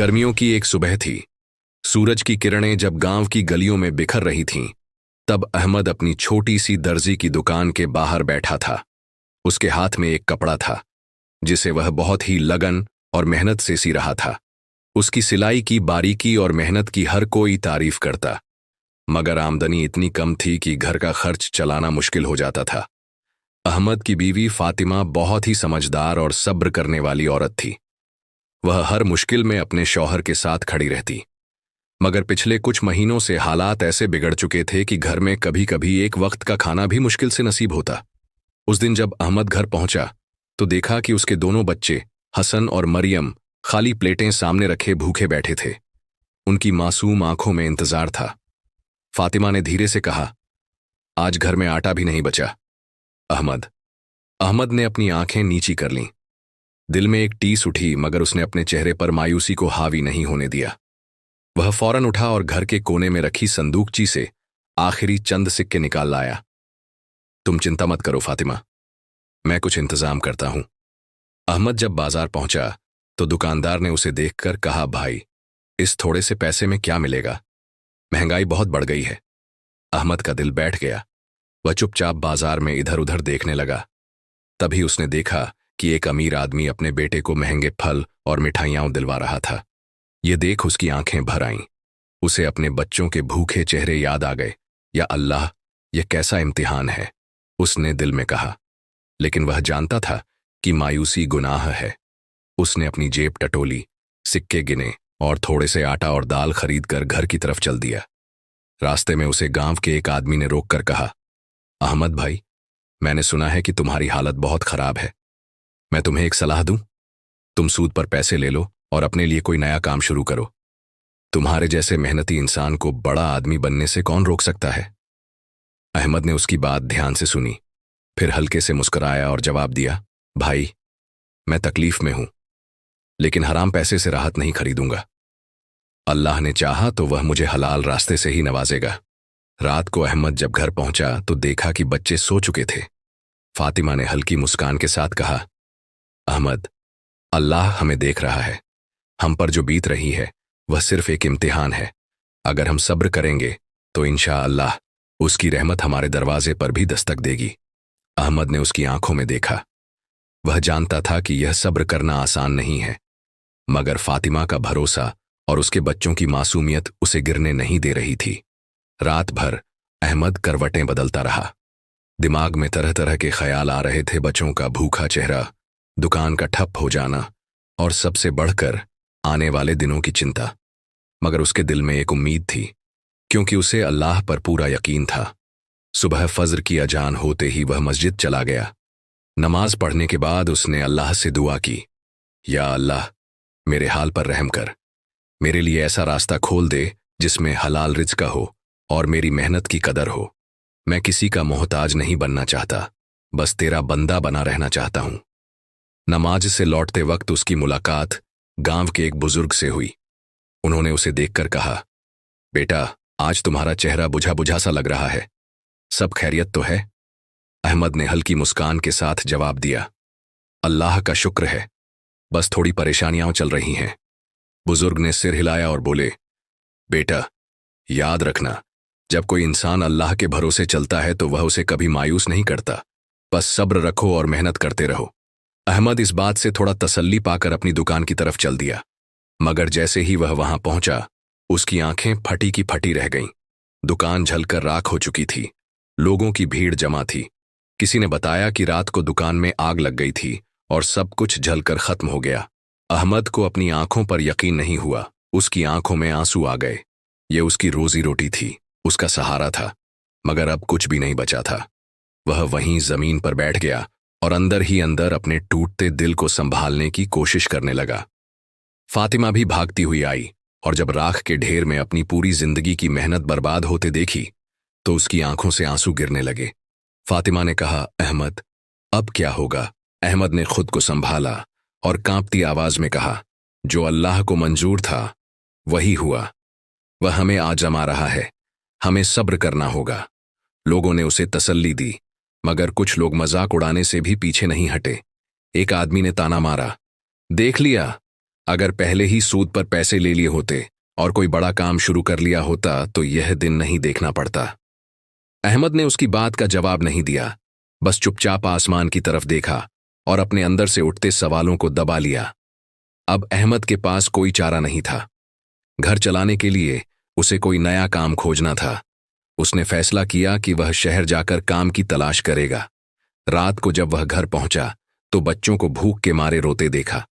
गर्मियों की एक सुबह थी। सूरज की किरणें जब गांव की गलियों में बिखर रही थीं, तब अहमद अपनी छोटी सी दर्जी की दुकान के बाहर बैठा था। उसके हाथ में एक कपड़ा था जिसे वह बहुत ही लगन और मेहनत से सी रहा था। उसकी सिलाई की बारीकी और मेहनत की हर कोई तारीफ करता, मगर आमदनी इतनी कम थी कि घर का खर्च चलाना मुश्किल हो जाता था। अहमद की बीवी फातिमा बहुत ही समझदार और सब्र करने वाली औरत थी। वह हर मुश्किल में अपने शौहर के साथ खड़ी रहती, मगर पिछले कुछ महीनों से हालात ऐसे बिगड़ चुके थे कि घर में कभी कभी एक वक्त का खाना भी मुश्किल से नसीब होता। उस दिन जब अहमद घर पहुंचा तो देखा कि उसके दोनों बच्चे हसन और मरियम खाली प्लेटें सामने रखे भूखे बैठे थे। उनकी मासूम आंखों में इंतजार था। फातिमा ने धीरे से कहा, आज घर में आटा भी नहीं बचा। अहमद ने अपनी आंखें नीची कर लीं। दिल में एक टीस उठी, मगर उसने अपने चेहरे पर मायूसी को हावी नहीं होने दिया। वह फौरन उठा और घर के कोने में रखी संदूकची से आखिरी चंद सिक्के निकाल लाया। तुम चिंता मत करो फातिमा, मैं कुछ इंतजाम करता हूं। अहमद जब बाजार पहुंचा तो दुकानदार ने उसे देखकर कहा, भाई, इस थोड़े से पैसे में क्या मिलेगा? महंगाई बहुत बढ़ गई है। अहमद का दिल बैठ गया। वह चुपचाप बाजार में इधर उधर देखने लगा। तभी उसने देखा कि एक अमीर आदमी अपने बेटे को महंगे फल और मिठाइयां दिलवा रहा था। ये देख उसकी आंखें भर आईं। उसे अपने बच्चों के भूखे चेहरे याद आ गए। या अल्लाह, यह कैसा इम्तिहान है, उसने दिल में कहा। लेकिन वह जानता था कि मायूसी गुनाह है। उसने अपनी जेब टटोली, सिक्के गिने और थोड़े से आटा और दाल खरीदकर घर की तरफ चल दिया। रास्ते में उसे गांव के एक आदमी ने रोककर कहा, अहमद भाई, मैंने सुना है कि तुम्हारी हालत बहुत खराब है। मैं तुम्हें एक सलाह दूं? तुम सूद पर पैसे ले लो और अपने लिए कोई नया काम शुरू करो। तुम्हारे जैसे मेहनती इंसान को बड़ा आदमी बनने से कौन रोक सकता है? अहमद ने उसकी बात ध्यान से सुनी, फिर हल्के से मुस्कुराया और जवाब दिया, भाई, मैं तकलीफ में हूं, लेकिन हराम पैसे से राहत नहीं खरीदूंगा। अल्लाह ने चाहा तो वह मुझे हलाल रास्ते से ही नवाजेगा। रात को अहमद जब घर पहुंचा तो देखा कि बच्चे सो चुके थे। फातिमा ने हल्की मुस्कान के साथ कहा, अहमद, अल्लाह हमें देख रहा है। हम पर जो बीत रही है वह सिर्फ एक इम्तिहान है। अगर हम सब्र करेंगे तो इंशाअल्लाह उसकी रहमत हमारे दरवाजे पर भी दस्तक देगी। अहमद ने उसकी आंखों में देखा। वह जानता था कि यह सब्र करना आसान नहीं है, मगर फातिमा का भरोसा और उसके बच्चों की मासूमियत उसे गिरने नहीं दे रही थी। रात भर अहमद करवटें बदलता रहा। दिमाग में तरह तरह के ख्याल आ रहे थे। बच्चों का भूखा चेहरा, दुकान का ठप हो जाना और सबसे बढ़कर आने वाले दिनों की चिंता। मगर उसके दिल में एक उम्मीद थी, क्योंकि उसे अल्लाह पर पूरा यकीन था। सुबह फज्र की अजान होते ही वह मस्जिद चला गया। नमाज पढ़ने के बाद उसने अल्लाह से दुआ की, या अल्लाह, मेरे हाल पर रहम कर। मेरे लिए ऐसा रास्ता खोल दे जिसमें हलाल रिज़्क हो और मेरी मेहनत की कदर हो। मैं किसी का मोहताज नहीं बनना चाहता, बस तेरा बंदा बना रहना चाहता हूं। नमाज से लौटते वक्त उसकी मुलाकात गांव के एक बुजुर्ग से हुई। उन्होंने उसे देखकर कहा, बेटा, आज तुम्हारा चेहरा बुझा बुझा सा लग रहा है। सब खैरियत तो है? अहमद ने हल्की मुस्कान के साथ जवाब दिया, अल्लाह का शुक्र है, बस थोड़ी परेशानियां चल रही हैं। बुजुर्ग ने सिर हिलाया और बोले, बेटा, याद रखना, जब कोई इंसान अल्लाह के भरोसे चलता है तो वह उसे कभी मायूस नहीं करता। बस सब्र रखो और मेहनत करते रहो। अहमद इस बात से थोड़ा तसल्ली पाकर अपनी दुकान की तरफ चल दिया, मगर जैसे ही वह वहां पहुंचा उसकी आंखें फटी की फटी रह गईं। दुकान जलकर राख हो चुकी थी। लोगों की भीड़ जमा थी। किसी ने बताया कि रात को दुकान में आग लग गई थी और सब कुछ जलकर खत्म हो गया। अहमद को अपनी आंखों पर यकीन नहीं हुआ। उसकी आंखों में आंसू आ गए। ये उसकी रोजी रोटी थी, उसका सहारा था, मगर अब कुछ भी नहीं बचा था। वह वहीं जमीन पर बैठ गया और अंदर ही अंदर अपने टूटते दिल को संभालने की कोशिश करने लगा। फातिमा भी भागती हुई आई और जब राख के ढेर में अपनी पूरी जिंदगी की मेहनत बर्बाद होते देखी तो उसकी आंखों से आंसू गिरने लगे। फातिमा ने कहा, अहमद, अब क्या होगा? अहमद ने खुद को संभाला और कांपती आवाज में कहा, जो अल्लाह को मंजूर था वही हुआ। वह हमें आजमा रहा है, हमें सब्र करना होगा। लोगों ने उसे तसल्ली दी, मगर कुछ लोग मजाक उड़ाने से भी पीछे नहीं हटे। एक आदमी ने ताना मारा, देख लिया, अगर पहले ही सूद पर पैसे ले लिए होते और कोई बड़ा काम शुरू कर लिया होता तो यह दिन नहीं देखना पड़ता। अहमद ने उसकी बात का जवाब नहीं दिया, बस चुपचाप आसमान की तरफ देखा और अपने अंदर से उठते सवालों को दबा लिया। अब अहमद के पास कोई चारा नहीं था। घर चलाने के लिए उसे कोई नया काम खोजना था। उसने फैसला किया कि वह शहर जाकर काम की तलाश करेगा। रात को जब वह घर पहुंचा तो बच्चों को भूख के मारे रोते देखा।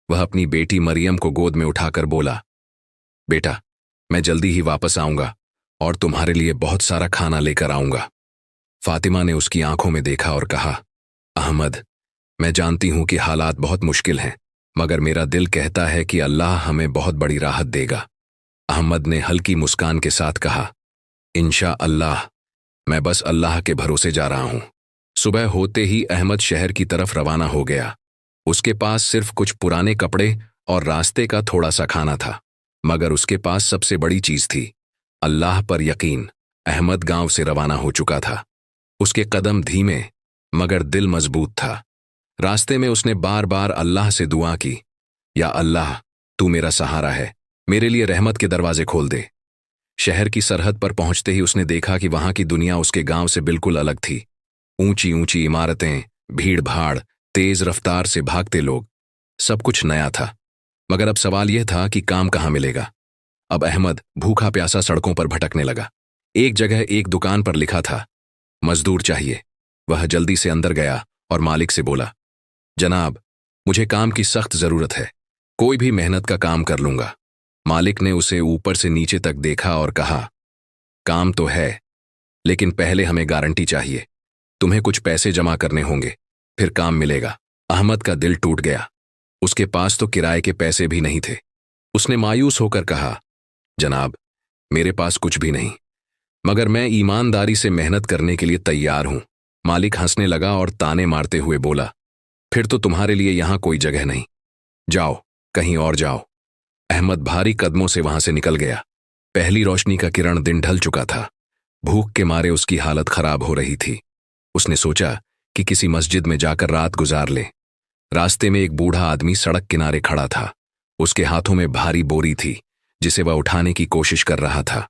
वह अपनी बेटी मरियम को गोद में उठाकर बोला, बेटा, मैं जल्दी ही वापस आऊंगा और तुम्हारे लिए बहुत सारा खाना लेकर आऊंगा। फातिमा ने उसकी आंखों में देखा और कहा, अहमद, मैं जानती हूं कि हालात बहुत मुश्किल हैं, मगर मेरा दिल कहता है कि अल्लाह हमें बहुत बड़ी राहत देगा। अहमद ने हल्की मुस्कान के साथ कहा, इंशा अल्लाह, मैं बस अल्लाह के भरोसे जा रहा हूं। सुबह होते ही अहमद शहर की तरफ रवाना हो गया। उसके पास सिर्फ कुछ पुराने कपड़े और रास्ते का थोड़ा सा खाना था, मगर उसके पास सबसे बड़ी चीज थी, अल्लाह पर यकीन। अहमद गांव से रवाना हो चुका था। उसके कदम धीमे मगर दिल मजबूत था। रास्ते में उसने बार बार अल्लाह से दुआ की, या अल्लाह, तू मेरा सहारा है, मेरे लिए रहमत के दरवाजे खोल दे। शहर की सरहद पर पहुंचते ही उसने देखा कि वहां की दुनिया उसके गांव से बिल्कुल अलग थी। ऊंची ऊंची इमारतें, भीड़ भाड़, तेज रफ्तार से भागते लोग, सब कुछ नया था। मगर अब सवाल यह था कि काम कहाँ मिलेगा। अब अहमद भूखा प्यासा सड़कों पर भटकने लगा। एक जगह एक दुकान पर लिखा था, मजदूर चाहिए। वह जल्दी से अंदर गया और मालिक से बोला, जनाब, मुझे काम की सख्त जरूरत है, कोई भी मेहनत का काम कर लूंगा। मालिक ने उसे ऊपर से नीचे तक देखा और कहा, काम तो है, लेकिन पहले हमें गारंटी चाहिए। तुम्हें कुछ पैसे जमा करने होंगे, फिर काम मिलेगा। अहमद का दिल टूट गया। उसके पास तो किराए के पैसे भी नहीं थे। उसने मायूस होकर कहा, जनाब, मेरे पास कुछ भी नहीं, मगर मैं ईमानदारी से मेहनत करने के लिए तैयार हूं। मालिक हंसने लगा और ताने मारते हुए बोला, फिर तो तुम्हारे लिए यहां कोई जगह नहीं, जाओ, कहीं और जाओ। अहमद भारी कदमों से वहां से निकल गया। पहली रोशनी का किरण दिन ढल चुका था। भूख के मारे उसकी हालत खराब हो रही थी। उसने सोचा कि किसी मस्जिद में जाकर रात गुजार ले। रास्ते में एक बूढ़ा आदमी सड़क किनारे खड़ा था। उसके हाथों में भारी बोरी थी, जिसे वह उठाने की कोशिश कर रहा था।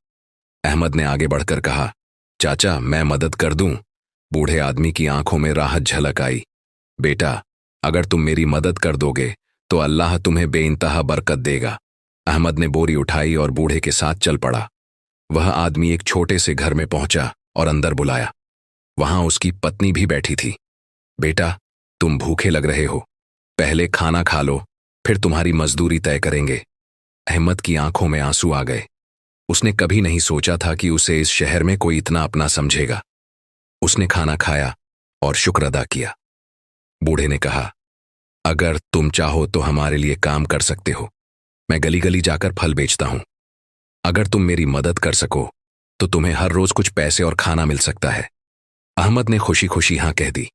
अहमद ने आगे बढ़कर कहा, चाचा, मैं मदद कर दूं। बूढ़े आदमी की आंखों में राहत झलक आई। बेटा, अगर तुम मेरी मदद कर दोगे तो अल्लाह तुम्हें बेइंतहा बरकत देगा। अहमद ने बोरी उठाई और बूढ़े के साथ चल पड़ा। वह आदमी एक छोटे से घर में पहुंचा और अंदर बुलाया। वहां उसकी पत्नी भी बैठी थी। बेटा, तुम भूखे लग रहे हो, पहले खाना खा लो, फिर तुम्हारी मजदूरी तय करेंगे। अहमद की आंखों में आंसू आ गए। उसने कभी नहीं सोचा था कि उसे इस शहर में कोई इतना अपना समझेगा। उसने खाना खाया और शुक्र अदा किया। बूढ़े ने कहा, अगर तुम चाहो तो हमारे लिए काम कर सकते हो। मैं गली गली जाकर फल बेचता हूं। अगर तुम मेरी मदद कर सको तो तुम्हें हर रोज कुछ पैसे और खाना मिल सकता है। अहमद ने खुशी खुशी हां कह दी।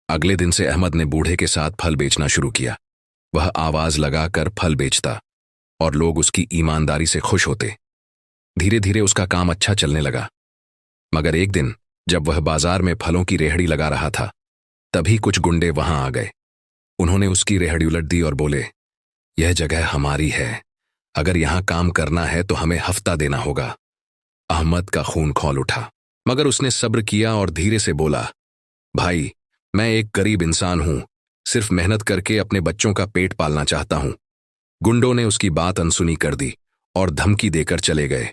अगले दिन से अहमद ने बूढ़े के साथ फल बेचना शुरू किया। वह आवाज लगाकर फल बेचता और लोग उसकी ईमानदारी से खुश होते। धीरे धीरे उसका काम अच्छा चलने लगा। मगर एक दिन जब वह बाजार में फलों की रेहड़ी लगा रहा था, तभी कुछ गुंडे वहां आ गए। उन्होंने उसकी रेहड़ी उलट दी और बोले, यह जगह हमारी है, अगर यहां काम करना है तो हमें हफ्ता देना होगा। अहमद का खून खौल उठा, मगर उसने सब्र किया और धीरे से बोला, भाई, मैं एक गरीब इंसान हूं, सिर्फ मेहनत करके अपने बच्चों का पेट पालना चाहता हूं। गुंडों ने उसकी बात अनसुनी कर दी और धमकी देकर चले गए।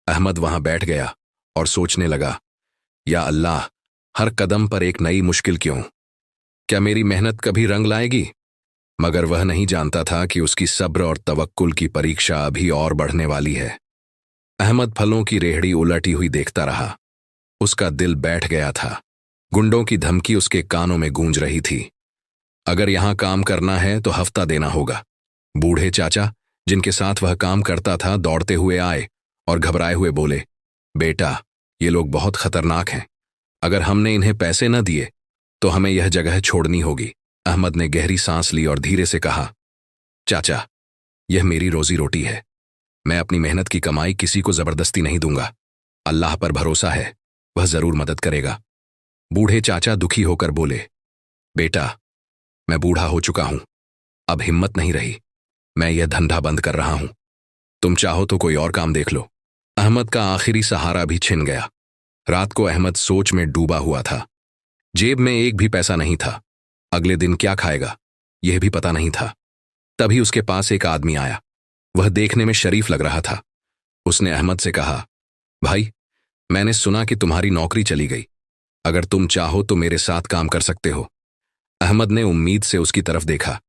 अहमद वहां बैठ गया और सोचने लगा, या अल्लाह, हर कदम पर एक नई मुश्किल क्यों? क्या मेरी मेहनत कभी रंग लाएगी? मगर वह नहीं जानता था कि उसकी सब्र और तवक्कुल की परीक्षा अभी और बढ़ने वाली है। अहमद फलों की रेहड़ी उलटी हुई देखता रहा। उसका दिल बैठ गया था। गुंडों की धमकी उसके कानों में गूंज रही थी। अगर यहां काम करना है तो हफ्ता देना होगा। बूढ़े चाचा, जिनके साथ वह काम करता था, दौड़ते हुए आए और घबराए हुए बोले, बेटा, ये लोग बहुत खतरनाक हैं। अगर हमने इन्हें पैसे न दिए तो हमें यह जगह छोड़नी होगी। अहमद ने गहरी सांस ली और धीरे से कहा, चाचा, यह मेरी रोजी रोटी है। मैं अपनी मेहनत की कमाई किसी को जबरदस्ती नहीं दूंगा। अल्लाह पर भरोसा है, वह जरूर मदद करेगा। बूढ़े चाचा दुखी होकर बोले, बेटा, मैं बूढ़ा हो चुका हूं, अब हिम्मत नहीं रही। मैं यह धंधा बंद कर रहा हूं। तुम चाहो तो कोई और काम देख लो। अहमद का आखिरी सहारा भी छिन गया। रात को अहमद सोच में डूबा हुआ था। जेब में एक भी पैसा नहीं था। अगले दिन क्या खाएगा यह भी पता नहीं था। तभी उसके पास एक आदमी आया। वह देखने में शरीफ लग रहा था। उसने अहमद से कहा, भाई, मैंने सुना कि तुम्हारी नौकरी चली गई। अगर तुम चाहो तो मेरे साथ काम कर सकते हो। अहमद ने उम्मीद से उसकी तरफ देखा।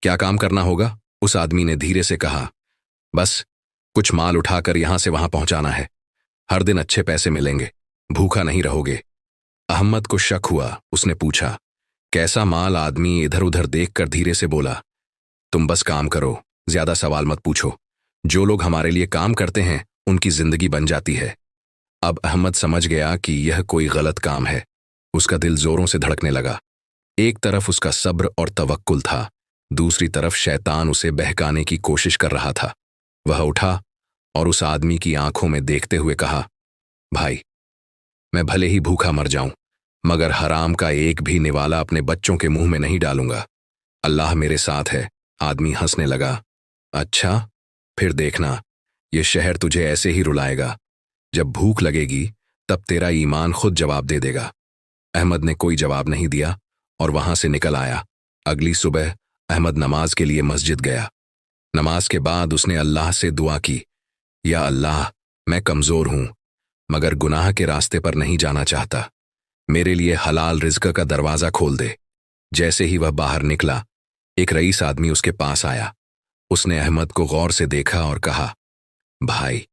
क्या काम करना होगा? उस आदमी ने धीरे से कहा, बस कुछ माल उठाकर यहां से वहां पहुंचाना है। हर दिन अच्छे पैसे मिलेंगे, भूखा नहीं रहोगे। अहमद को शक हुआ। उसने पूछा, कैसा माल? आदमी इधर उधर देखकर धीरे से बोला, तुम बस काम करो, ज्यादा सवाल मत पूछो। जो लोग हमारे लिए काम करते हैं उनकी जिंदगी बन जाती है। अब अहमद समझ गया कि यह कोई गलत काम है। उसका दिल जोरों से धड़कने लगा। एक तरफ उसका सब्र और तवक्कुल था, दूसरी तरफ शैतान उसे बहकाने की कोशिश कर रहा था। वह उठा और उस आदमी की आंखों में देखते हुए कहा, भाई, मैं भले ही भूखा मर जाऊं, मगर हराम का एक भी निवाला अपने बच्चों के मुंह में नहीं डालूंगा। अल्लाह मेरे साथ है। आदमी हंसने लगा। अच्छा, फिर देखना, यह शहर तुझे ऐसे ही रुलाएगा। जब भूख लगेगी तब तेरा ईमान खुद जवाब दे देगा। अहमद ने कोई जवाब नहीं दिया और वहां से निकल आया। अगली सुबह अहमद नमाज के लिए मस्जिद गया। नमाज के बाद उसने अल्लाह से दुआ की, या अल्लाह, मैं कमजोर हूं, मगर गुनाह के रास्ते पर नहीं जाना चाहता। मेरे लिए हलाल रिज़्क का दरवाजा खोल दे। जैसे ही वह बाहर निकला, एक रईस आदमी उसके पास आया। उसने अहमद को गौर से देखा और कहा, भाई,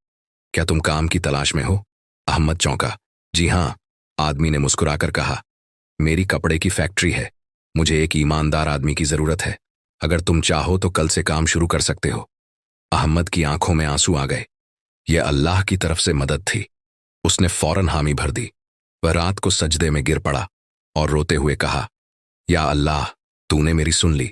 क्या तुम काम की तलाश में हो? अहमद चौंका। जी हां, आदमी ने मुस्कुराकर कहा, मेरी कपड़े की फैक्ट्री है। मुझे एक ईमानदार आदमी की जरूरत है। अगर तुम चाहो तो कल से काम शुरू कर सकते हो। अहमद की आंखों में आंसू आ गए। यह अल्लाह की तरफ से मदद थी। उसने फौरन हामी भर दी। वह रात को सजदे में गिर पड़ा और रोते हुए कहा, या अल्लाह, तूने मेरी सुन ली।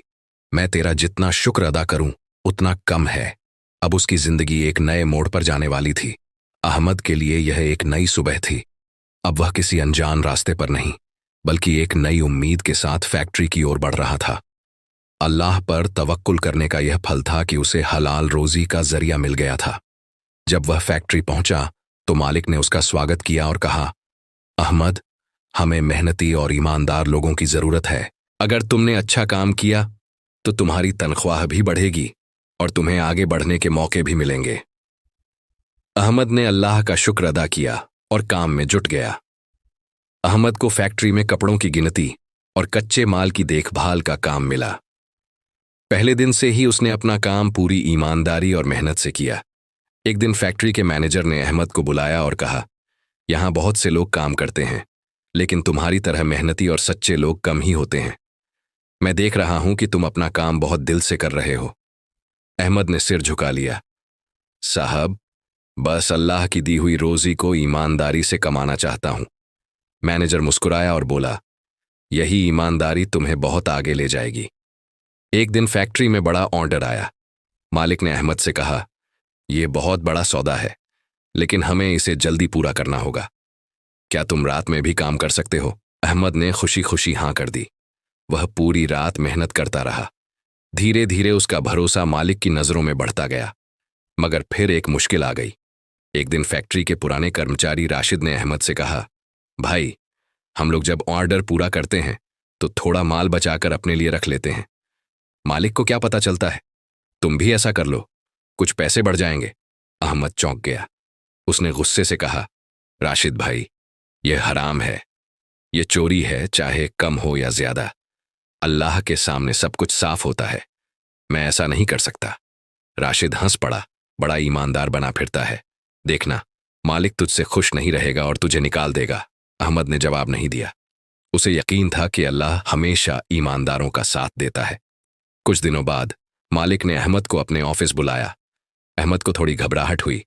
मैं तेरा जितना शुक्र अदा करूं उतना कम है। अब उसकी जिंदगी एक नए मोड़ पर जाने वाली थी। अहमद के लिए यह एक नई सुबह थी। अब वह किसी अनजान रास्ते पर नहीं, बल्कि एक नई उम्मीद के साथ फैक्ट्री की ओर बढ़ रहा था। अल्लाह पर तवक्कुल करने का यह फल था कि उसे हलाल रोजी का जरिया मिल गया था। जब वह फैक्ट्री पहुंचा तो मालिक ने उसका स्वागत किया और कहा, अहमद, हमें मेहनती और ईमानदार लोगों की जरूरत है। अगर तुमने अच्छा काम किया तो तुम्हारी तनख्वाह भी बढ़ेगी और तुम्हें आगे बढ़ने के मौके भी मिलेंगे। अहमद ने अल्लाह का शुक्र अदा किया और काम में जुट गया। अहमद को फैक्ट्री में कपड़ों की गिनती और कच्चे माल की देखभाल का काम मिला। पहले दिन से ही उसने अपना काम पूरी ईमानदारी और मेहनत से किया। एक दिन फैक्ट्री के मैनेजर ने अहमद को बुलाया और कहा, यहां बहुत से लोग काम करते हैं, लेकिन तुम्हारी तरह मेहनती और सच्चे लोग कम ही होते हैं। मैं देख रहा हूं कि तुम अपना काम बहुत दिल से कर रहे हो। अहमद ने सिर झुका लिया। साहब, बस अल्लाह की दी हुई रोजी को ईमानदारी से कमाना चाहता हूं। मैनेजर मुस्कुराया और बोला, यही ईमानदारी तुम्हें बहुत आगे ले जाएगी। एक दिन फैक्ट्री में बड़ा ऑर्डर आया। मालिक ने अहमद से कहा, यह बहुत बड़ा सौदा है, लेकिन हमें इसे जल्दी पूरा करना होगा। क्या तुम रात में भी काम कर सकते हो? अहमद ने खुशी खुशी हां कर दी। वह पूरी रात मेहनत करता रहा। धीरे धीरे उसका भरोसा मालिक की नजरों में बढ़ता गया। मगर फिर एक मुश्किल आ गई। एक दिन फैक्ट्री के पुराने कर्मचारी राशिद ने अहमद से कहा, भाई, हम लोग जब ऑर्डर पूरा करते हैं तो थोड़ा माल बचाकर अपने लिए रख लेते हैं। मालिक को क्या पता चलता है? तुम भी ऐसा कर लो, कुछ पैसे बढ़ जाएंगे। अहमद चौंक गया। उसने गुस्से से कहा, राशिद भाई, यह हराम है, यह चोरी है, चाहे कम हो या ज्यादा। अल्लाह के सामने सब कुछ साफ होता है। मैं ऐसा नहीं कर सकता। राशिद हंस पड़ा। बड़ा ईमानदार बना फिरता है। देखना, मालिक तुझसे खुश नहीं रहेगा और तुझे निकाल देगा। अहमद ने जवाब नहीं दिया। उसे यकीन था कि अल्लाह हमेशा ईमानदारों का साथ देता है। कुछ दिनों बाद मालिक ने अहमद को अपने ऑफिस बुलाया। अहमद को थोड़ी घबराहट हुई,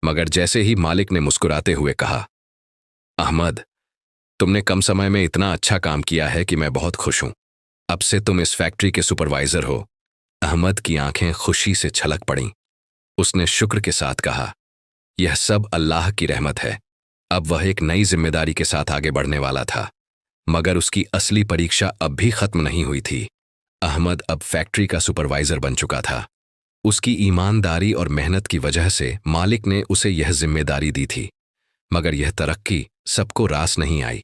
मगर जैसे ही मालिक ने मुस्कुराते हुए कहा, अहमद, तुमने कम समय में इतना अच्छा काम किया है कि मैं बहुत खुश हूं। अब से तुम इस फैक्ट्री के सुपरवाइजर हो। अहमद की आंखें खुशी से छलक पड़ीं। उसने शुक्र के साथ कहा, यह सब अल्लाह की रहमत है। अब वह एक नई जिम्मेदारी के साथ आगे बढ़ने वाला था। मगर उसकी असली परीक्षा अब भी खत्म नहीं हुई थी। अहमद अब फैक्ट्री का सुपरवाइजर बन चुका था। उसकी ईमानदारी और मेहनत की वजह से मालिक ने उसे यह जिम्मेदारी दी थी। मगर यह तरक्की सबको रास नहीं आई।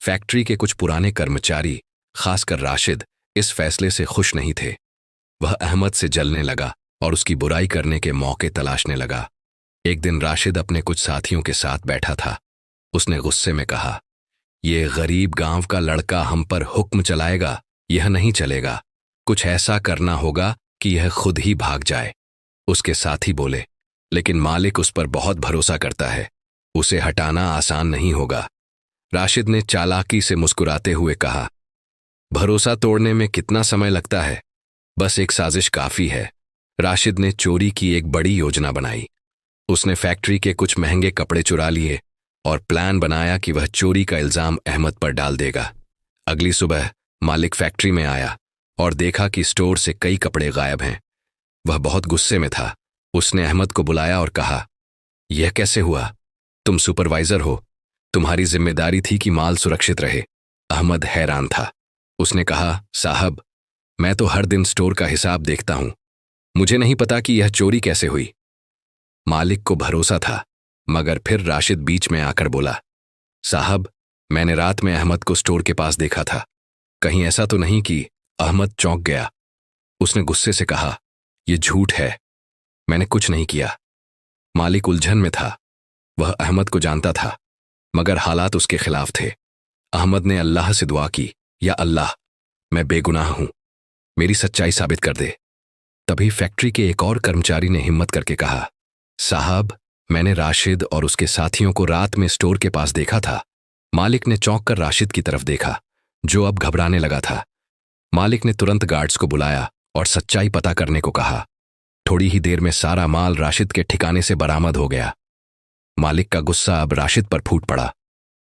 फैक्ट्री के कुछ पुराने कर्मचारी, खासकर राशिद, इस फैसले से खुश नहीं थे। वह अहमद से जलने लगा और उसकी बुराई करने के मौके तलाशने लगा। एक दिन राशिद अपने कुछ साथियों के साथ बैठा था। उसने गुस्से में कहा, ये गरीब गांव का लड़का हम पर हुक्म चलाएगा, यह नहीं चलेगा। कुछ ऐसा करना होगा कि यह खुद ही भाग जाए। उसके साथी बोले, लेकिन मालिक उस पर बहुत भरोसा करता है, उसे हटाना आसान नहीं होगा। राशिद ने चालाकी से मुस्कुराते हुए कहा, भरोसा तोड़ने में कितना समय लगता है, बस एक साजिश काफी है। राशिद ने चोरी की एक बड़ी योजना बनाई। उसने फैक्ट्री के कुछ महंगे कपड़े चुरा लिए और प्लान बनाया कि वह चोरी का इल्जाम अहमद पर डाल देगा। अगली सुबह मालिक फैक्ट्री में आया और देखा कि स्टोर से कई कपड़े गायब हैं। वह बहुत गुस्से में था। उसने अहमद को बुलाया और कहा, यह कैसे हुआ? तुम सुपरवाइजर हो, तुम्हारी जिम्मेदारी थी कि माल सुरक्षित रहे। अहमद हैरान था। उसने कहा, साहब, मैं तो हर दिन स्टोर का हिसाब देखता हूं, मुझे नहीं पता कि यह चोरी कैसे हुई। मालिक को भरोसा था, मगर फिर राशिद बीच में आकर बोला, साहब, मैंने रात में अहमद को स्टोर के पास देखा था, कहीं ऐसा तो नहीं कि? अहमद चौंक गया। उसने गुस्से से कहा, यह झूठ है, मैंने कुछ नहीं किया। मालिक उलझन में था। वह अहमद को जानता था, मगर हालात उसके खिलाफ थे। अहमद ने अल्लाह से दुआ की, या अल्लाह, मैं बेगुनाह हूं, मेरी सच्चाई साबित कर दे। तभी फैक्ट्री के एक और कर्मचारी ने हिम्मत करके कहा, साहब, मैंने राशिद और उसके साथियों को रात में स्टोर के पास देखा था। मालिक ने चौंक कर राशिद की तरफ देखा, जो अब घबराने लगा था। मालिक ने तुरंत गार्ड्स को बुलाया और सच्चाई पता करने को कहा। थोड़ी ही देर में सारा माल राशिद के ठिकाने से बरामद हो गया। मालिक का गुस्सा अब राशिद पर फूट पड़ा।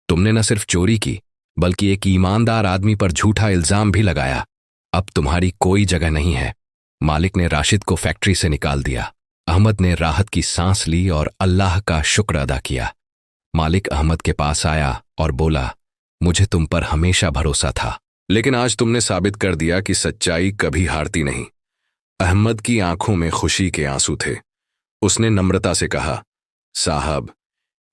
तुमने न सिर्फ चोरी की, बल्कि एक ईमानदार आदमी पर झूठा इल्जाम भी लगाया। अब तुम्हारी कोई जगह नहीं है। मालिक ने राशिद को फैक्ट्री से निकाल दिया। अहमद ने राहत की सांस ली और अल्लाह का शुक्र अदा किया। मालिक अहमद के पास आया और बोला, मुझे तुम पर हमेशा भरोसा था, लेकिन आज तुमने साबित कर दिया कि सच्चाई कभी हारती नहीं। अहमद की आंखों में खुशी के आंसू थे। उसने नम्रता से कहा, साहब,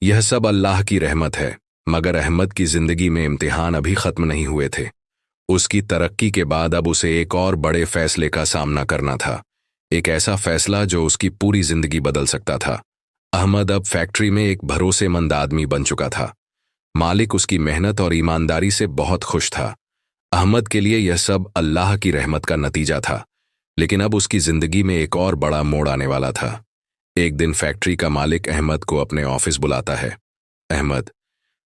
यह सब अल्लाह की रहमत है, मगर अहमद की जिंदगी में इम्तिहान अभी खत्म नहीं हुए थे। उसकी तरक्की के बाद अब उसे एक और बड़े फैसले का सामना करना था, एक ऐसा फैसला जो उसकी पूरी जिंदगी बदल सकता था। अहमद अब फैक्ट्री में एक भरोसेमंद आदमी बन चुका था। मालिक उसकी मेहनत और ईमानदारी से बहुत खुश था। अहमद के लिए यह सब अल्लाह की रहमत का नतीजा था, लेकिन अब उसकी जिंदगी में एक और बड़ा मोड़ आने वाला था। एक दिन फैक्ट्री का मालिक अहमद को अपने ऑफिस बुलाता है। अहमद,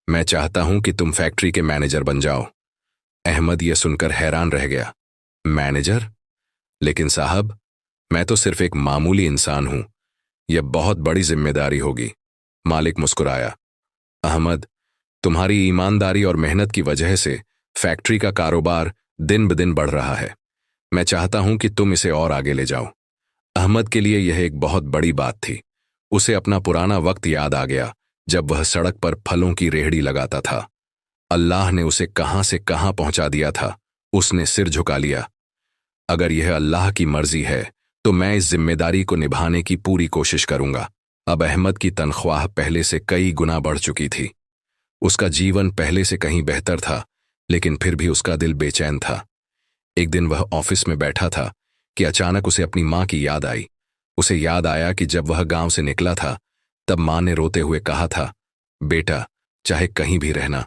मैं चाहता हूं कि तुम फैक्ट्री के मैनेजर बन जाओ। अहमद यह सुनकर हैरान रह गया। मैनेजर? लेकिन साहब, मैं तो सिर्फ एक मामूली इंसान हूं, यह बहुत बड़ी जिम्मेदारी होगी। मालिक मुस्कुराया। अहमद, तुम्हारी ईमानदारी और मेहनत की वजह से फैक्ट्री का कारोबार दिन ब दिन बढ़ रहा है। मैं चाहता हूं कि तुम इसे और आगे ले जाओ। अहमद के लिए यह एक बहुत बड़ी बात थी। उसे अपना पुराना वक्त याद आ गया, जब वह सड़क पर फलों की रेहड़ी लगाता था। अल्लाह ने उसे कहां से कहां पहुंचा दिया था। उसने सिर झुका लिया। अगर यह अल्लाह की मर्जी है, तो मैं इस जिम्मेदारी को निभाने की पूरी कोशिश करूंगा। अब अहमद की तनख्वाह पहले से कई गुना बढ़ चुकी थी। उसका जीवन पहले से कहीं बेहतर था, लेकिन फिर भी उसका दिल बेचैन था। एक दिन वह ऑफिस में बैठा था कि अचानक उसे अपनी मां की याद आई। उसे याद आया कि जब वह गांव से निकला था, तब मां ने रोते हुए कहा था, बेटा, चाहे कहीं भी रहना,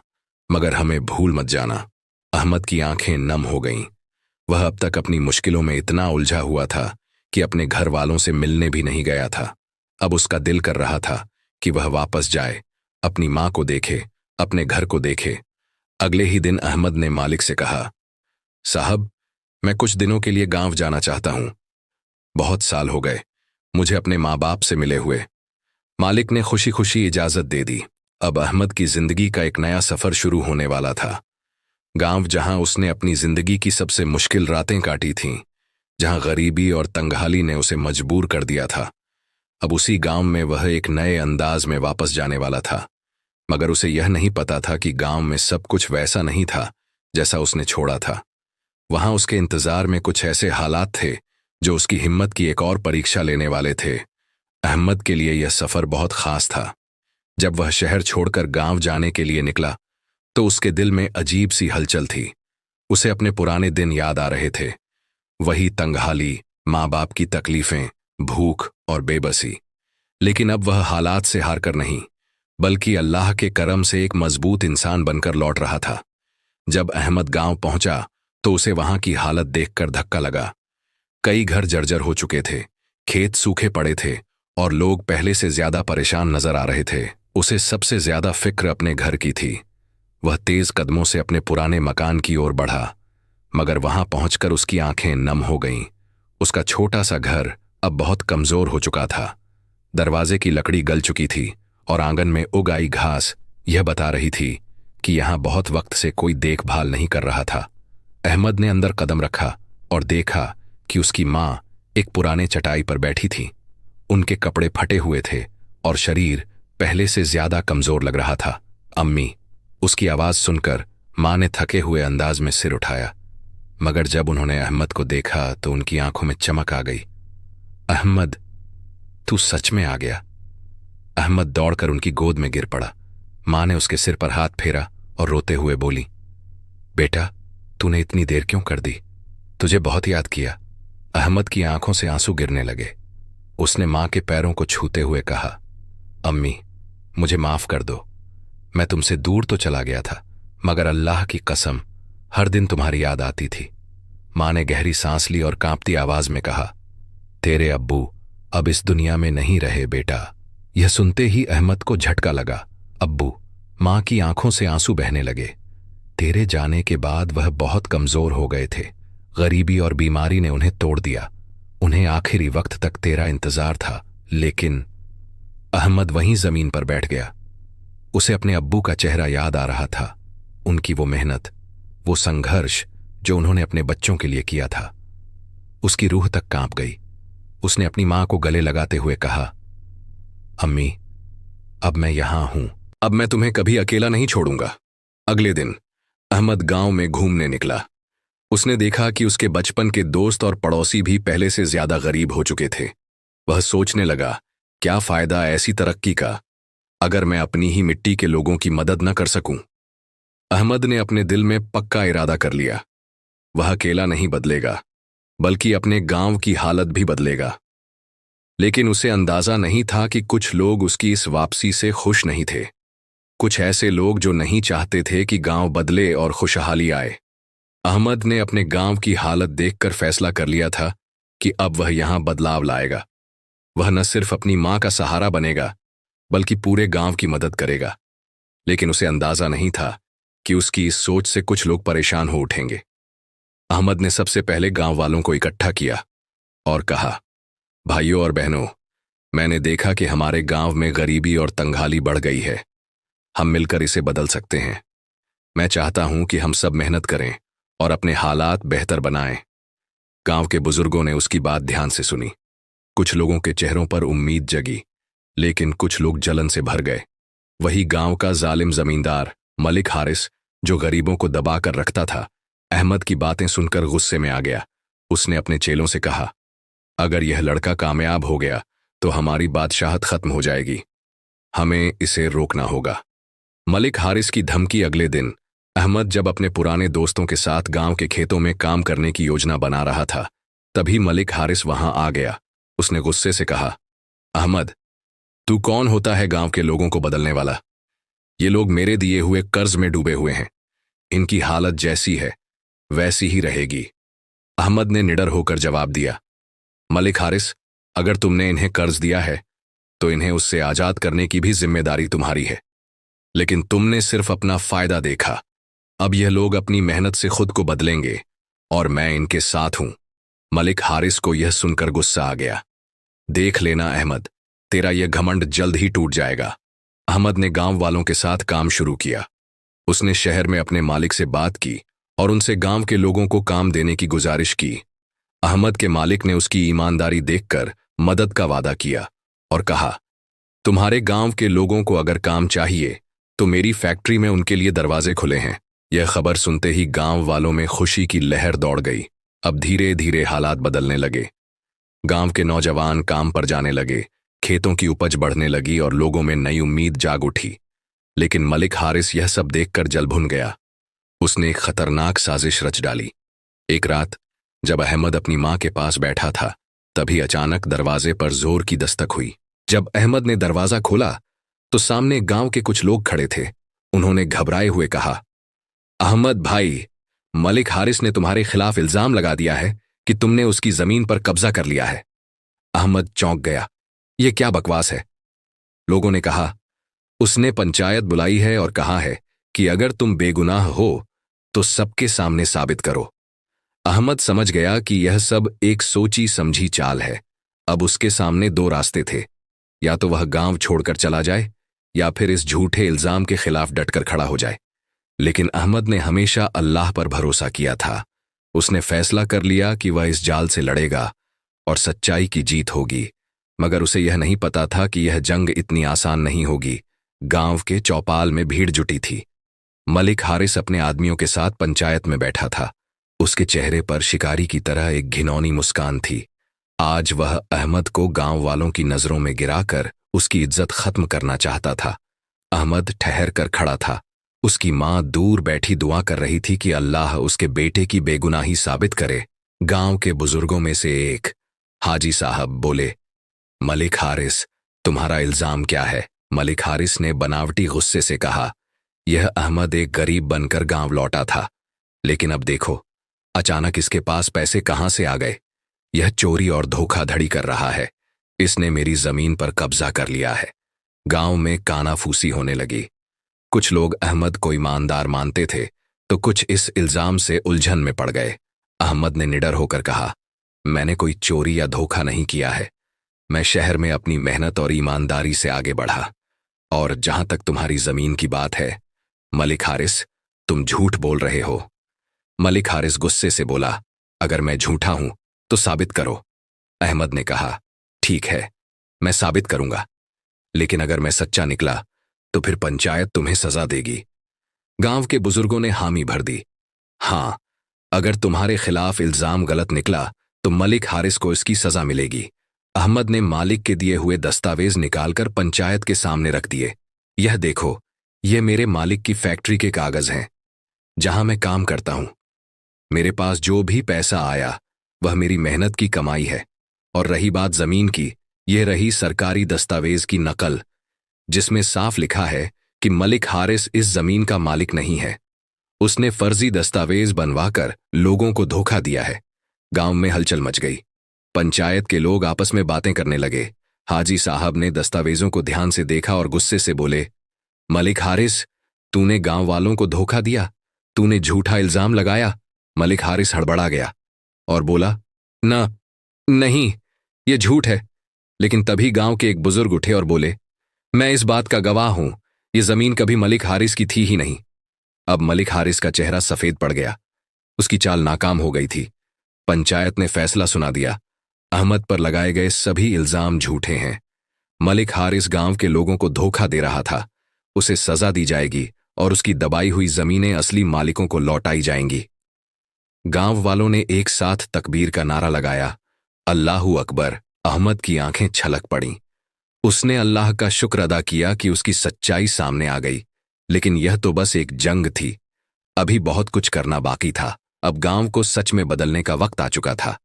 मगर हमें भूल मत जाना। अहमद की आंखें नम हो गईं। वह अब तक अपनी मुश्किलों में इतना उलझा हुआ था कि अपने घर वालों से मिलने भी नहीं गया था। अब उसका दिल कर रहा था कि वह वापस जाए, अपनी मां को देखे, अपने घर को देखे। अगले ही दिन अहमद ने मालिक से कहा, साहब, मैं कुछ दिनों के लिए गांव जाना चाहता हूं। बहुत साल हो गए मुझे अपने माँ बाप से मिले हुए। मालिक ने खुशी खुशी इजाजत दे दी। अब अहमद की जिंदगी का एक नया सफर शुरू होने वाला था। गांव, जहां उसने अपनी जिंदगी की सबसे मुश्किल रातें काटी थीं, जहां गरीबी और तंगहाली ने उसे मजबूर कर दिया था, अब उसी गांव में वह एक नए अंदाज में वापस जाने वाला था। मगर उसे यह नहीं पता था कि गांव में सब कुछ वैसा नहीं था जैसा उसने छोड़ा था। वहां उसके इंतजार में कुछ ऐसे हालात थे जो उसकी हिम्मत की एक और परीक्षा लेने वाले थे। अहमद के लिए यह सफर बहुत खास था। जब वह शहर छोड़कर गांव जाने के लिए निकला तो उसके दिल में अजीब सी हलचल थी। उसे अपने पुराने दिन याद आ रहे थे, वही तंगहाली, माँ बाप की तकलीफें, भूख और बेबसी। लेकिन अब वह हालात से हार कर नहीं, बल्कि अल्लाह के करम से एक मजबूत इंसान बनकर लौट रहा था। जब अहमद गांव पहुंचा तो उसे वहां की हालत देखकर धक्का लगा। कई घर जर्जर हो चुके थे, खेत सूखे पड़े थे और लोग पहले से ज्यादा परेशान नजर आ रहे थे। उसे सबसे ज्यादा फिक्र अपने घर की थी। वह तेज कदमों से अपने पुराने मकान की ओर बढ़ा, मगर वहां पहुंचकर उसकी आंखें नम हो गईं। उसका छोटा सा घर अब बहुत कमजोर हो चुका था। दरवाजे की लकड़ी गल चुकी थी और आंगन में उग आई घास यह बता रही थी कि यहां बहुत वक्त से कोई देखभाल नहीं कर रहा था। अहमद ने अंदर कदम रखा और देखा कि उसकी मां एक पुराने चटाई पर बैठी थी। उनके कपड़े फटे हुए थे और शरीर पहले से ज्यादा कमजोर लग रहा था। अम्मी, उसकी आवाज सुनकर मां ने थके हुए अंदाज में सिर उठाया, मगर जब उन्होंने अहमद को देखा तो उनकी आंखों में चमक आ गई। अहमद, तू सच में आ गया। अहमद दौड़कर उनकी गोद में गिर पड़ा। मां ने उसके सिर पर हाथ फेरा और रोते हुए बोली, बेटा, तूने इतनी देर क्यों कर दी? तुझे बहुत याद किया। अहमद की आंखों से आंसू गिरने लगे। उसने मां के पैरों को छूते हुए कहा, अम्मी, मुझे माफ कर दो। मैं तुमसे दूर तो चला गया था, मगर अल्लाह की कसम हर दिन तुम्हारी याद आती थी। मां ने गहरी सांस ली और कांपती आवाज में कहा, तेरे अब्बू अब इस दुनिया में नहीं रहे बेटा। यह सुनते ही अहमद को झटका लगा। अब्बू? मां की आंखों से आंसू बहने लगे। तेरे जाने के बाद वह बहुत कमजोर हो गए थे। गरीबी और बीमारी ने उन्हें तोड़ दिया। उन्हें आखिरी वक्त तक तेरा इंतजार था। लेकिन अहमद वहीं जमीन पर बैठ गया। उसे अपने अब्बू का चेहरा याद आ रहा था, उनकी वो मेहनत, वो संघर्ष जो उन्होंने अपने बच्चों के लिए किया था। उसकी रूह तक कांप गई। उसने अपनी मां को गले लगाते हुए कहा, अम्मी, अब मैं यहां हूं। अब मैं तुम्हें कभी अकेला नहीं छोड़ूंगा। अगले दिन अहमद गांव में घूमने निकला। उसने देखा कि उसके बचपन के दोस्त और पड़ोसी भी पहले से ज्यादा गरीब हो चुके थे। वह सोचने लगा, क्या फायदा ऐसी तरक्की का अगर मैं अपनी ही मिट्टी के लोगों की मदद न कर सकूं। अहमद ने अपने दिल में पक्का इरादा कर लिया, वह अकेला नहीं बदलेगा, बल्कि अपने गांव की हालत भी बदलेगा। लेकिन उसे अंदाजा नहीं था कि कुछ लोग उसकी इस वापसी से खुश नहीं थे। कुछ ऐसे लोग जो नहीं चाहते थे कि गांव बदले और खुशहाली आए। अहमद ने अपने गांव की हालत देखकर फैसला कर लिया था कि अब वह यहां बदलाव लाएगा। वह न सिर्फ अपनी मां का सहारा बनेगा, बल्कि पूरे गांव की मदद करेगा। लेकिन उसे अंदाजा नहीं था कि उसकी इस सोच से कुछ लोग परेशान हो उठेंगे। अहमद ने सबसे पहले गांव वालों को इकट्ठा किया और कहा, भाइयों और बहनों, मैंने देखा कि हमारे गांव में गरीबी और तंगहाली बढ़ गई है। हम मिलकर इसे बदल सकते हैं। मैं चाहता हूं कि हम सब मेहनत करें और अपने हालात बेहतर बनाएं। गांव के बुजुर्गों ने उसकी बात ध्यान से सुनी। कुछ लोगों के चेहरों पर उम्मीद जगी, लेकिन कुछ लोग जलन से भर गए। वही गांव का जालिम जमींदार मलिक हारिस, जो गरीबों को दबाकर रखता था, अहमद की बातें सुनकर गुस्से में आ गया। उसने अपने चेलों से कहा, अगर यह लड़का कामयाब हो गया तो हमारी बादशाहत खत्म हो जाएगी। हमें इसे रोकना होगा। मलिक हारिस की धमकी। अगले दिन अहमद जब अपने पुराने दोस्तों के साथ गांव के खेतों में काम करने की योजना बना रहा था, तभी मलिक हारिस वहां आ गया। उसने गुस्से से कहा, अहमद, तू कौन होता है गांव के लोगों को बदलने वाला? ये लोग मेरे दिए हुए कर्ज में डूबे हुए हैं। इनकी हालत जैसी है वैसी ही रहेगी। अहमद ने निडर होकर जवाब दिया, मलिक हारिस, अगर तुमने इन्हें कर्ज दिया है तो इन्हें उससे आजाद करने की भी जिम्मेदारी तुम्हारी है। लेकिन तुमने सिर्फ अपना फायदा देखा। अब यह लोग अपनी मेहनत से खुद को बदलेंगे और मैं इनके साथ हूं। मलिक हारिस को यह सुनकर गुस्सा आ गया। देख लेना अहमद, तेरा यह घमंड जल्द ही टूट जाएगा। अहमद ने गांव वालों के साथ काम शुरू किया। उसने शहर में अपने मालिक से बात की और उनसे गांव के लोगों को काम देने की गुजारिश की। अहमद के मालिक ने उसकी ईमानदारी देखकर मदद का वादा किया और कहा, तुम्हारे गांव के लोगों को अगर काम चाहिए तो मेरी फैक्ट्री में उनके लिए दरवाजे खुले हैं। यह खबर सुनते ही गांव वालों में खुशी की लहर दौड़ गई। अब धीरे धीरे हालात बदलने लगे। गांव के नौजवान काम पर जाने लगे, खेतों की उपज बढ़ने लगी और लोगों में नई उम्मीद जाग उठी। लेकिन मलिक हारिस यह सब देखकर जल भुन गया। उसने एक खतरनाक साजिश रच डाली। एक रात जब अहमद अपनी मां के पास बैठा था, तभी अचानक दरवाजे पर जोर की दस्तक हुई। जब अहमद ने दरवाजा खोला तो सामने गांव के कुछ लोग खड़े थे। उन्होंने घबराए हुए कहा, अहमद भाई, मलिक हारिस ने तुम्हारे खिलाफ इल्जाम लगा दिया है कि तुमने उसकी जमीन पर कब्जा कर लिया है। अहमद चौंक गया। यह क्या बकवास है? लोगों ने कहा, उसने पंचायत बुलाई है और कहा है कि अगर तुम बेगुनाह हो तो सबके सामने साबित करो। अहमद समझ गया कि यह सब एक सोची समझी चाल है। अब उसके सामने दो रास्ते थे, या तो वह गांव छोड़कर चला जाए या फिर इस झूठे इल्जाम के खिलाफ डटकर खड़ा हो जाए। लेकिन अहमद ने हमेशा अल्लाह पर भरोसा किया था। उसने फैसला कर लिया कि वह इस जाल से लड़ेगा और सच्चाई की जीत होगी। मगर उसे यह नहीं पता था कि यह जंग इतनी आसान नहीं होगी। गांव के चौपाल में भीड़ जुटी थी। मलिक हारिस अपने आदमियों के साथ पंचायत में बैठा था। उसके चेहरे पर शिकारी की तरह एक घिनौनी मुस्कान थी। आज वह अहमद को गांव वालों की नजरों में गिराकर उसकी इज्जत खत्म करना चाहता था। अहमद ठहर कर खड़ा था। उसकी मां दूर बैठी दुआ कर रही थी कि अल्लाह उसके बेटे की बेगुनाही साबित करे। गांव के बुजुर्गों में से एक हाजी साहब बोले, मलिक हारिस, तुम्हारा इल्जाम क्या है? मलिक हारिस ने बनावटी गुस्से से कहा, यह अहमद एक गरीब बनकर गांव लौटा था, लेकिन अब देखो, अचानक इसके पास पैसे कहां से आ गए? यह चोरी और धोखाधड़ी कर रहा है। इसने मेरी जमीन पर कब्जा कर लिया है। गांव में कानाफूसी होने लगी। कुछ लोग अहमद को ईमानदार मानते थे तो कुछ इस इल्जाम से उलझन में पड़ गए। अहमद ने निडर होकर कहा, मैंने कोई चोरी या धोखा नहीं किया है। मैं शहर में अपनी मेहनत और ईमानदारी से आगे बढ़ा। और जहां तक तुम्हारी जमीन की बात है, मलिक हारिस, तुम झूठ बोल रहे हो। मलिक हारिस गुस्से से बोला, अगर मैं झूठा हूं तो साबित करो। अहमद ने कहा, ठीक है, मैं साबित करूंगा, लेकिन अगर मैं सच्चा निकला तो फिर पंचायत तुम्हें सजा देगी। गांव के बुजुर्गों ने हामी भर दी। हां, अगर तुम्हारे खिलाफ इल्जाम गलत निकला तो मलिक हारिस को इसकी सजा मिलेगी। अहमद ने मालिक के दिए हुए दस्तावेज निकालकर पंचायत के सामने रख दिए। यह देखो, यह मेरे मालिक की फैक्ट्री के कागज हैं, जहां मैं काम करता हूं। मेरे पास जो भी पैसा आया वह मेरी मेहनत की कमाई है। और रही बात जमीन की, यह रही सरकारी दस्तावेज की नकल, जिसमें साफ लिखा है कि मलिक हारिस इस जमीन का मालिक नहीं है। उसने फर्जी दस्तावेज बनवाकर लोगों को धोखा दिया है। गांव में हलचल मच गई। पंचायत के लोग आपस में बातें करने लगे। हाजी साहब ने दस्तावेजों को ध्यान से देखा और गुस्से से बोले, मलिक हारिस, तूने गांव वालों को धोखा दिया, तूने झूठा इल्जाम लगाया। मलिक हारिस हड़बड़ा गया और बोला, नहीं, यह झूठ है। लेकिन तभी गांव के एक बुजुर्ग उठे और बोले, मैं इस बात का गवाह हूं, यह जमीन कभी मलिक हारिस की थी ही नहीं। अब मलिक हारिस का चेहरा सफेद पड़ गया। उसकी चाल नाकाम हो गई थी। पंचायत ने फैसला सुना दिया, अहमद पर लगाए गए सभी इल्जाम झूठे हैं। मलिक हारिस गांव के लोगों को धोखा दे रहा था। उसे सजा दी जाएगी और उसकी दबाई हुई जमीनें असली मालिकों को लौटाई जाएंगी। गांव वालों ने एक साथ तकबीर का नारा लगाया। अल्लाहू अकबर। अहमद की आंखें छलक पड़ीं। उसने अल्लाह का शुक्र अदा किया कि उसकी सच्चाई सामने आ गई। लेकिन यह तो बस एक जंग थी। अभी बहुत कुछ करना बाकी था। अब गांव को सच में बदलने का वक्त आ चुका था।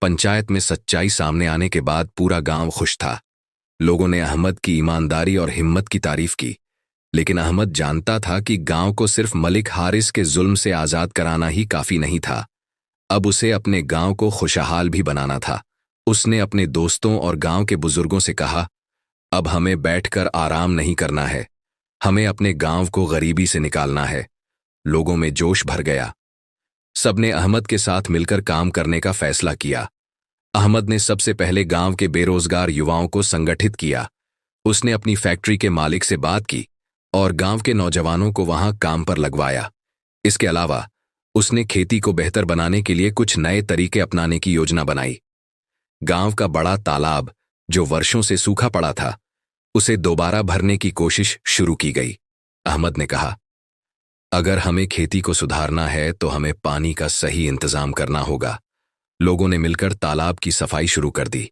पंचायत में सच्चाई सामने आने के बाद पूरा गांव खुश था। लोगों ने अहमद की ईमानदारी और हिम्मत की तारीफ की। लेकिन अहमद जानता था कि गांव को सिर्फ मलिक हारिस के जुल्म से आजाद कराना ही काफी नहीं था। अब उसे अपने गांव को खुशहाल भी बनाना था। उसने अपने दोस्तों और गांव के बुजुर्गों से कहा, अब हमें बैठकर आराम नहीं करना है, हमें अपने गांव को गरीबी से निकालना है। लोगों में जोश भर गया। सबने अहमद के साथ मिलकर काम करने का फैसला किया। अहमद ने सबसे पहले गांव के बेरोजगार युवाओं को संगठित किया। उसने अपनी फैक्ट्री के मालिक से बात की और गांव के नौजवानों को वहां काम पर लगवाया। इसके अलावा उसने खेती को बेहतर बनाने के लिए कुछ नए तरीके अपनाने की योजना बनाई। गांव का बड़ा तालाब, जो वर्षों से सूखा पड़ा था, उसे दोबारा भरने की कोशिश शुरू की गई। अहमद ने कहा, अगर हमें खेती को सुधारना है तो हमें पानी का सही इंतजाम करना होगा। लोगों ने मिलकर तालाब की सफाई शुरू कर दी।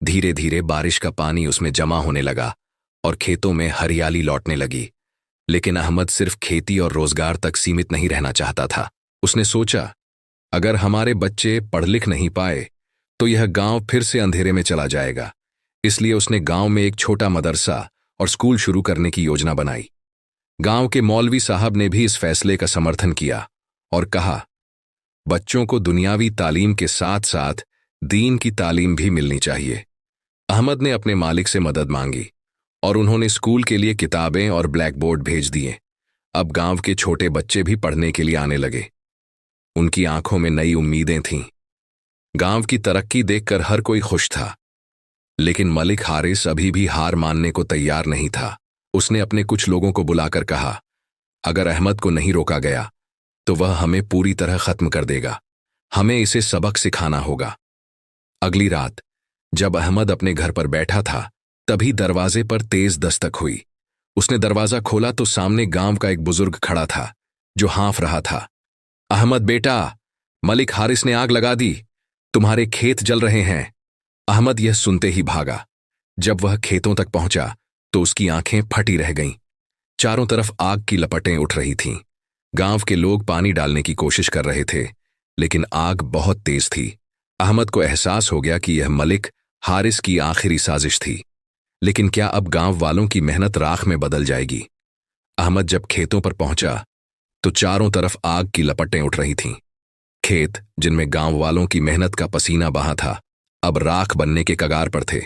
धीरे धीरे बारिश का पानी उसमें जमा होने लगा और खेतों में हरियाली लौटने लगी। लेकिन अहमद सिर्फ खेती और रोजगार तक सीमित नहीं रहना चाहता था। उसने सोचा, अगर हमारे बच्चे पढ़ लिख नहीं पाए तो यह गांव फिर से अंधेरे में चला जाएगा। इसलिए उसने गांव में एक छोटा मदरसा और स्कूल शुरू करने की योजना बनाई। गांव के मौलवी साहब ने भी इस फैसले का समर्थन किया और कहा, बच्चों को दुनियावी तालीम के साथ साथ दीन की तालीम भी मिलनी चाहिए। अहमद ने अपने मालिक से मदद मांगी और उन्होंने स्कूल के लिए किताबें और ब्लैक बोर्ड भेज दिए। अब गांव के छोटे बच्चे भी पढ़ने के लिए आने लगे। उनकी आंखों में नई उम्मीदें थीं। गांव की तरक्की देखकर हर कोई खुश था। लेकिन मलिक हारिस अभी भी हार मानने को तैयार नहीं था। उसने अपने कुछ लोगों को बुलाकर कहा, अगर अहमद को नहीं रोका गया तो वह हमें पूरी तरह खत्म कर देगा। हमें इसे सबक सिखाना होगा। अगली रात जब अहमद अपने घर पर बैठा था, तभी दरवाजे पर तेज दस्तक हुई। उसने दरवाजा खोला तो सामने गांव का एक बुजुर्ग खड़ा था जो हाँफ रहा था। अहमद बेटा, मलिक हारिस ने आग लगा दी, तुम्हारे खेत जल रहे हैं। अहमद यह सुनते ही भागा। जब वह खेतों तक पहुंचा तो उसकी आंखें फटी रह गईं। चारों तरफ आग की लपटें उठ रही थीं। गांव के लोग पानी डालने की कोशिश कर रहे थे, लेकिन आग बहुत तेज थी। अहमद को एहसास हो गया कि यह मलिक हारिस की आखिरी साजिश थी। लेकिन क्या अब गांव वालों की मेहनत राख में बदल जाएगी? अहमद जब खेतों पर पहुंचा तो चारों तरफ आग की लपटें उठ रही थीं। खेत, जिनमें गांव वालों की मेहनत का पसीना बहा था, अब राख बनने के कगार पर थे।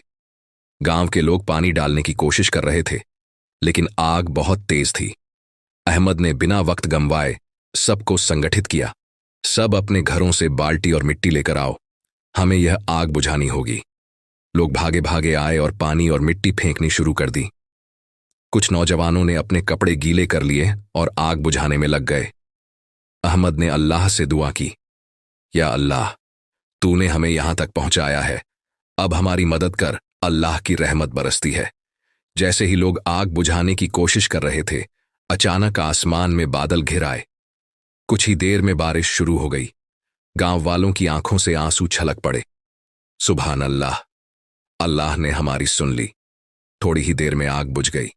गांव के लोग पानी डालने की कोशिश कर रहे थे, लेकिन आग बहुत तेज थी। अहमद ने बिना वक्त गंवाए सबको संगठित किया। सब अपने घरों से बाल्टी और मिट्टी लेकर आओ, हमें यह आग बुझानी होगी। लोग भागे भागे आए और पानी और मिट्टी फेंकनी शुरू कर दी। कुछ नौजवानों ने अपने कपड़े गीले कर लिए और आग बुझाने में लग गए। अहमद ने अल्लाह से दुआ की, या अल्लाह, तूने हमें यहां तक पहुंचाया है, अब हमारी मदद कर। अल्लाह की रहमत बरसती है। जैसे ही लोग आग बुझाने की कोशिश कर रहे थे, अचानक आसमान में बादल घिर आए। कुछ ही देर में बारिश शुरू हो गई। गांव वालों की आंखों से आंसू छलक पड़े। सुभान अल्लाह, अल्लाह ने हमारी सुन ली। थोड़ी ही देर में आग बुझ गई।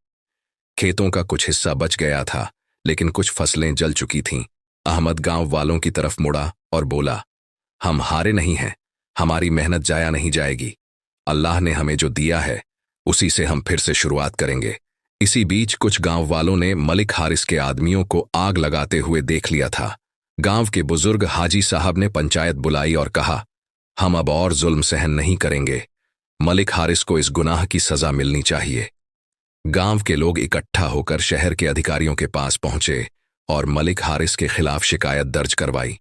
खेतों का कुछ हिस्सा बच गया था, लेकिन कुछ फसलें जल चुकी थीं। अहमद गांव वालों की तरफ मुड़ा और बोला, हम हारे नहीं हैं, हमारी मेहनत जाया नहीं जाएगी। अल्लाह ने हमें जो दिया है उसी से हम फिर से शुरुआत करेंगे। इसी बीच कुछ गांव वालों ने मलिक हारिस के आदमियों को आग लगाते हुए देख लिया था। गांव के बुजुर्ग हाजी साहब ने पंचायत बुलाई और कहा, हम अब और जुल्म सहन नहीं करेंगे। मलिक हारिस को इस गुनाह की सजा मिलनी चाहिए। गांव के लोग इकट्ठा होकर शहर के अधिकारियों के पास पहुंचे और मलिक हारिस के खिलाफ शिकायत दर्ज करवाई।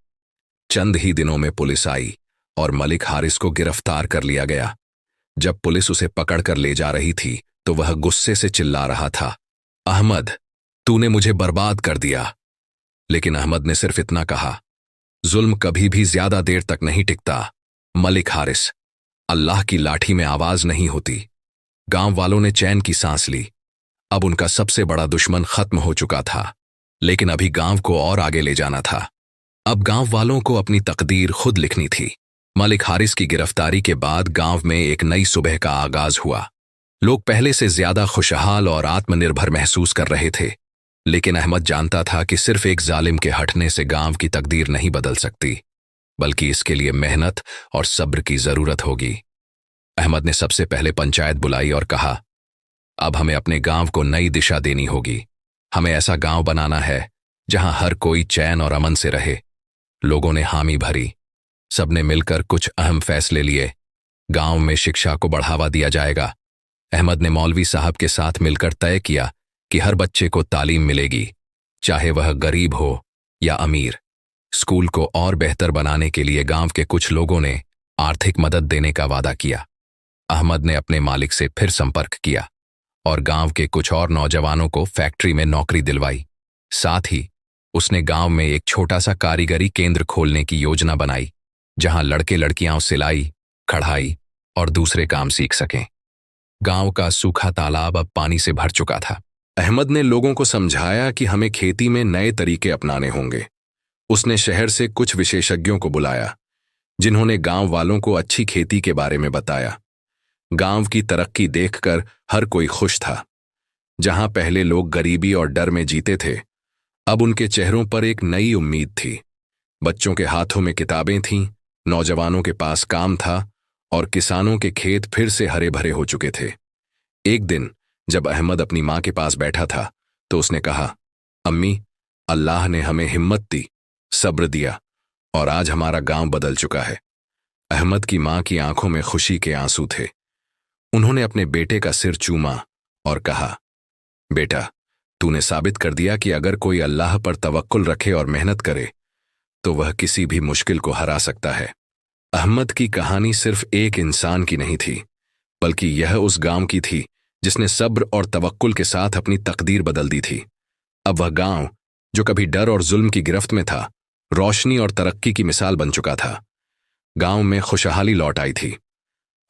चंद ही दिनों में पुलिस आई और मलिक हारिस को गिरफ्तार कर लिया गया। जब पुलिस उसे पकड़कर ले जा रही थी तो वह गुस्से से चिल्ला रहा था, अहमद, तूने मुझे बर्बाद कर दिया। लेकिन अहमद ने सिर्फ इतना कहा, जुल्म कभी भी ज्यादा देर तक नहीं टिकता। मलिक हारिस, अल्लाह की लाठी में आवाज नहीं होती। गांव वालों ने चैन की सांस ली। अब उनका सबसे बड़ा दुश्मन खत्म हो चुका था, लेकिन अभी गांव को और आगे ले जाना था। अब गांव वालों को अपनी तकदीर खुद लिखनी थी। मलिक हारिस की गिरफ्तारी के बाद गांव में एक नई सुबह का आगाज हुआ। लोग पहले से ज्यादा खुशहाल और आत्मनिर्भर महसूस कर रहे थे। लेकिन अहमद जानता था कि सिर्फ एक जालिम के हटने से गांव की तकदीर नहीं बदल सकती, बल्कि इसके लिए मेहनत और सब्र की जरूरत होगी। अहमद ने सबसे पहले पंचायत बुलाई और कहा, अब हमें अपने गांव को नई दिशा देनी होगी। हमें ऐसा गांव बनाना है जहां हर कोई चैन और अमन से रहे। लोगों ने हामी भरी। सबने मिलकर कुछ अहम फैसले लिए। गांव में शिक्षा को बढ़ावा दिया जाएगा। अहमद ने मौलवी साहब के साथ मिलकर तय किया कि हर बच्चे को तालीम मिलेगी, चाहे वह गरीब हो या अमीर। स्कूल को और बेहतर बनाने के लिए गांव के कुछ लोगों ने आर्थिक मदद देने का वादा किया। अहमद ने अपने मालिक से फिर संपर्क किया और गांव के कुछ और नौजवानों को फैक्ट्री में नौकरी दिलवाई। साथ ही उसने गांव में एक छोटा सा कारीगरी केंद्र खोलने की योजना बनाई, जहां लड़के लड़कियां सिलाई, कढ़ाई और दूसरे काम सीख सकें। गांव का सूखा तालाब अब पानी से भर चुका था। अहमद ने लोगों को समझाया कि हमें खेती में नए तरीके अपनाने होंगे। उसने शहर से कुछ विशेषज्ञों को बुलाया जिन्होंने गांव वालों को अच्छी खेती के बारे में बताया। गांव की तरक्की देखकर हर कोई खुश था। जहां पहले लोग गरीबी और डर में जीते थे, अब उनके चेहरों पर एक नई उम्मीद थी। बच्चों के हाथों में किताबें थीं, नौजवानों के पास काम था और किसानों के खेत फिर से हरे भरे हो चुके थे। एक दिन जब अहमद अपनी मां के पास बैठा था तो उसने कहा, अम्मी, अल्लाह ने हमें हिम्मत दी, सब्र दिया और आज हमारा गांव बदल चुका है। अहमद की मां की आंखों में खुशी के आंसू थे। उन्होंने अपने बेटे का सिर चूमा और कहा, बेटा, तूने साबित कर दिया कि अगर कोई अल्लाह पर तवक्कुल रखे और मेहनत करे तो वह किसी भी मुश्किल को हरा सकता है। अहमद की कहानी सिर्फ एक इंसान की नहीं थी, बल्कि यह उस गांव की थी जिसने सब्र और तवक्कुल के साथ अपनी तकदीर बदल दी थी। अब वह गांव, जो कभी डर और जुल्म की गिरफ्त में था, रोशनी और तरक्की की मिसाल बन चुका था। गांव में खुशहाली लौट आई थी।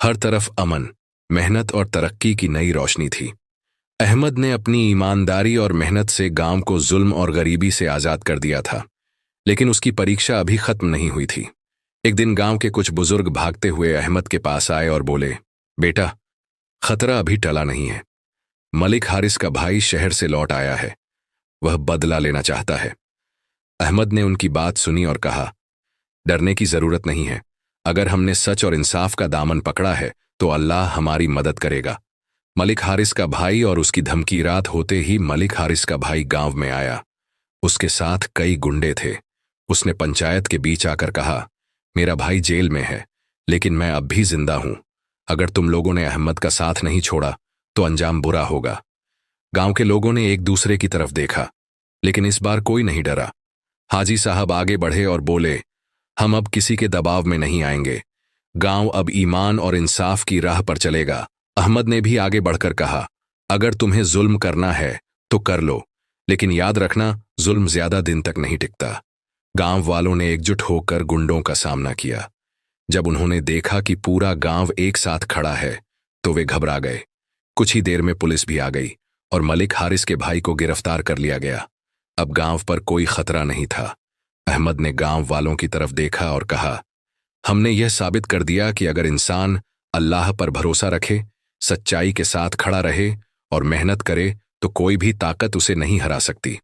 हर तरफ अमन, मेहनत और तरक्की की नई रोशनी थी। अहमद ने अपनी ईमानदारी और मेहनत से गांव को जुल्म और गरीबी से आजाद कर दिया था, लेकिन उसकी परीक्षा अभी खत्म नहीं हुई थी। एक दिन गांव के कुछ बुजुर्ग भागते हुए अहमद के पास आए और बोले, बेटा, खतरा अभी टला नहीं है। मलिक हारिस का भाई शहर से लौट आया है। वह बदला लेना चाहता है। अहमद ने उनकी बात सुनी और कहा, डरने की जरूरत नहीं है। अगर हमने सच और इंसाफ का दामन पकड़ा है तो अल्लाह हमारी मदद करेगा। मलिक हारिस का भाई और उसकी धमकी रात होते ही मलिक हारिस का भाई गांव में आया। उसके साथ कई गुंडे थे। उसने पंचायत के बीच आकर कहा, मेरा भाई जेल में है, लेकिन मैं अब भी जिंदा हूं। अगर तुम लोगों ने अहमद का साथ नहीं छोड़ा तो अंजाम बुरा होगा। गांव के लोगों ने एक दूसरे की तरफ देखा, लेकिन इस बार कोई नहीं डरा। हाजी साहब आगे बढ़े और बोले, हम अब किसी के दबाव में नहीं आएंगे। गांव अब ईमान और इंसाफ की राह पर चलेगा। अहमद ने भी आगे बढ़कर कहा, अगर तुम्हें जुल्म करना है तो कर लो, लेकिन याद रखना, जुल्म ज्यादा दिन तक नहीं टिकता। गांव वालों ने एकजुट होकर गुंडों का सामना किया। जब उन्होंने देखा कि पूरा गांव एक साथ खड़ा है तो वे घबरा गए। कुछ ही देर में पुलिस भी आ गई और मलिक हारिस के भाई को गिरफ्तार कर लिया गया। अब गांव पर कोई खतरा नहीं था। अहमद ने गांव वालों की तरफ देखा और कहा, हमने यह साबित कर दिया कि अगर इंसान अल्लाह पर भरोसा रखे, सच्चाई के साथ खड़ा रहे और मेहनत करे तो कोई भी ताकत उसे नहीं हरा सकती।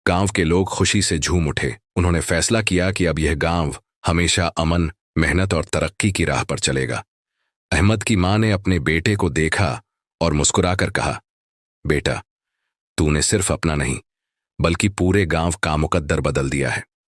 गांव के लोग खुशी से झूम उठे। उन्होंने फैसला किया कि अब यह गांव हमेशा अमन, मेहनत और तरक्की की राह पर चलेगा। अहमद की मां ने अपने बेटे को देखा और मुस्कुराकर कहा, बेटा, तूने सिर्फ अपना नहीं बल्कि पूरे गांव का मुकद्दर बदल दिया है।